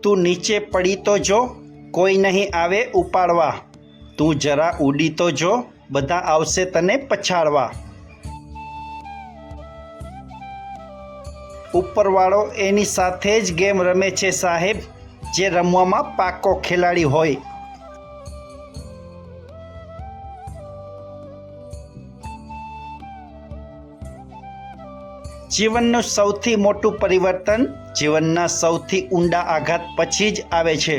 તું નીચે પડી તો જો, કોઈ નહીં આવે ઉપાડવા. તું જરા ઉડી તો જો, બધા આવશે તને પછાડવા. ઉપરવાળો એની સાથે જ ગેમ રમે છે સાહેબ, જે રમવામાં પાકો ખેલાડી હોય. જીવનનું સૌથી મોટું પરિવર્તન જીવનના સૌથી ઊંડા આઘાત પછી જ આવે છે.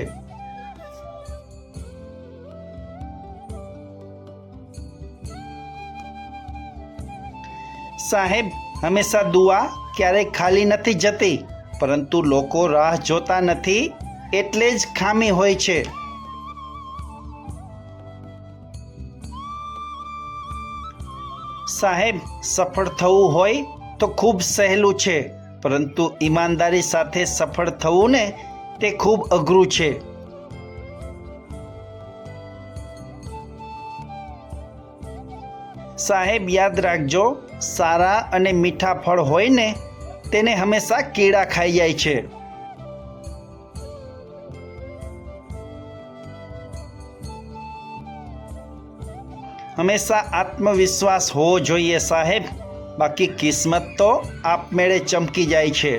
સાહેબ, હંમેશા દુઆ ક્યારેય ખાલી નથી જતી, પરંતુ લોકો રાહ જોતા નથી એટલે જ ખામી હોય છે. સાહેબ, સફળ થવું હોય તો ખૂબ સહેલું છે, પરંતુ ઈમાનદારી સાથે સફળ થવું ને તે ખૂબ અઘરું છે. સાહેબ, યાદ રાખજો, સારા અને મીઠા ફળ હોય ને તેને હંમેશા કીડા ખાઈ જાય છે. હંમેશા આત્મવિશ્વાસ હોવો જોઈએ સાહેબ, બાકી કિસ્મત તો આપમેળે ચમકી જાય છે.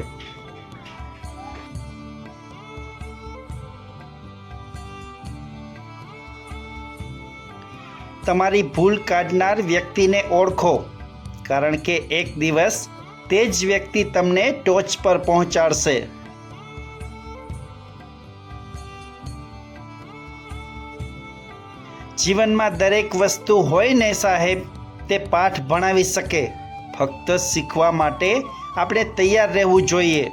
તમારી ભૂલ કાઢનાર વ્યક્તિને ઓળખો, કારણ કે એક દિવસ તે જ વ્યક્તિ તમને ટોચ પર પહોંચાડશે. જીવનમાં દરેક વસ્તુ હોય ને સાહેબ, તે પાઠ ભણાવી શકે. ફક્ત શીખવા માટે આપણે તૈયાર રહેવું જોઈએ.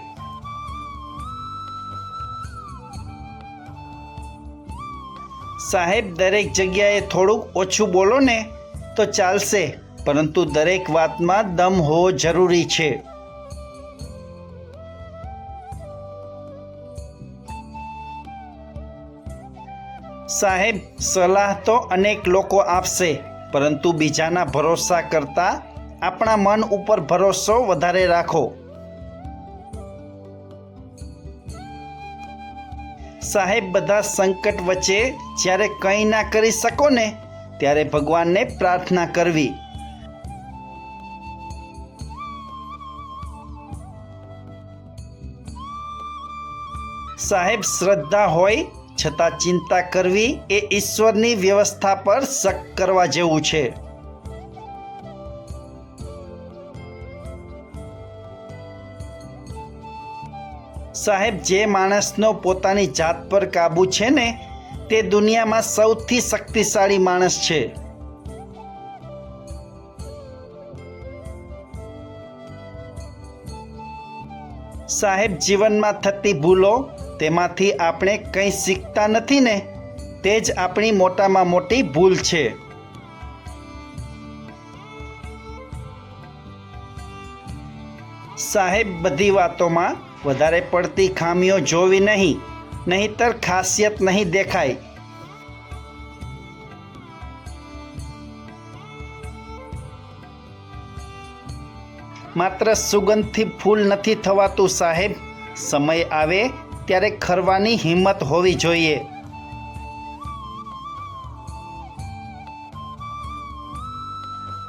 સાહેબ, દરેક જગ્યાએ થોડુંક ઓછું બોલો ને તો ચાલશે, પરંતુ દરેક વાતમાં દમ હોવો જરૂરી છે. સાહેબ, સલાહ તો અનેક લોકો આપશે, પરંતુ બીજાના ભરોસા કરતાં આપણા મન ઉપર ભરોસો વધારે રાખો. સાહેબ, બધા સંકટ વચ્ચે જ્યારે કંઈ ના કરી શકો ને ત્યારે ભગવાનને પ્રાર્થના કરવી. સાહેબ, શ્રદ્ધા હોય છતાં ચિંતા કરવી એ ઈશ્વરની વ્યવસ્થા પર શક કરવા જેવું છે. સાહેબ, જે માણસનો પોતાની જાત પર કાબૂ છે ને તે દુનિયામાં સૌથી શક્તિશાળી માણસ છે. સાહેબ, જીવનમાં થતી ભૂલો, તેમાંથી આપણે કંઈ શીખતા નથી ને તે જ આપણી મોટામાં મોટી ભૂલ છે. સાહેબ, બધી વાતોમાં વધારે પડતી ખામીઓ જોવી નહીં, નહીંતર ખાસિયત નહીં દેખાય. માત્ર સુગંધથી ફૂલ નથી થવાતું સાહેબ, સમય આવે ત્યારે ખરવાની હિંમત હોવી જોઈએ.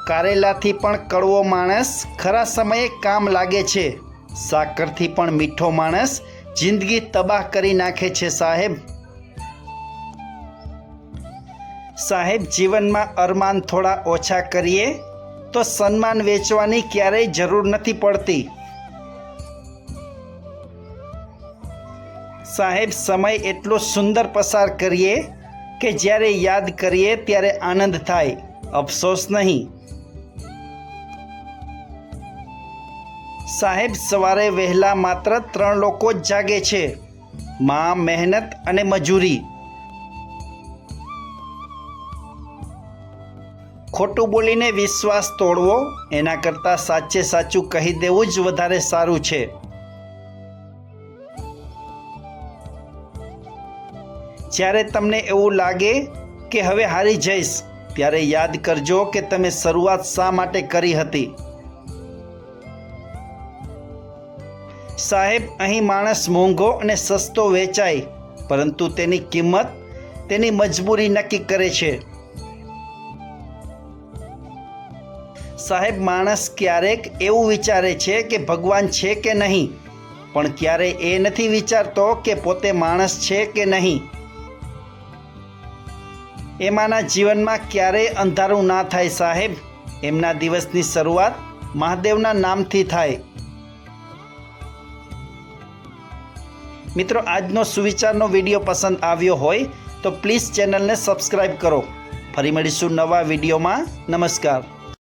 કારેલાથી પણ કડવો માણસ ખરા સમયે કામ લાગે છે. સાકરથી પણ મીઠો માણસ જિંદગી તબાહ કરી નાખે છે સાહેબ. સાહેબ, જીવનમાં અરમાન થોડા ઓછા કરીએ તો સન્માન વેચવાની ક્યારેય જરૂર નથી પડતી. સાહેબ, સમય એટલો સુંદર પસાર કરીએ કે જ્યારે યાદ કરીએ ત્યારે આનંદ થાય, અફસોસ નહીં. સાહેબ, સવારે વહેલા માત્ર 3 લોકો જ જાગે છે: માં, મહેનત અને મજૂરી. ખોટું બોલીને વિશ્વાસ તોડવો એના કરતાં સાચે સાચું કહી દેવું જ વધારે સારું છે. જ્યારે તમને એવું લાગે કે હવે હારી જઈશ, ત્યારે યાદ કરજો કે તમે શરૂઆત શા માટે કરી હતી. સાહેબ, અહીં માણસ મોંઘો અને સસ્તો વેચાય, પરંતુ તેની કિંમત તેની મજબૂરી નક્કી કરે છે. સાહેબ, માણસ ક્યારેક એવું વિચારે છે કે ભગવાન છે કે નહીં, પણ ક્યારેય એ નથી વિચારતો કે પોતે માણસ છે કે નહીં. એમાંના જીવનમાં ક્યારેય અંધારું ના થાય સાહેબ. એમના દિવસની શરૂઆત મહાદેવના નામથી થાય. મિત્રો, આજનો સુવિચારનો વિડીયો પસંદ આવ્યો હોય તો પ્લીઝ ચેનલને સબસ્ક્રાઈબ કરો. ફરી મળીશું નવા વિડીયોમાં. નમસ્કાર.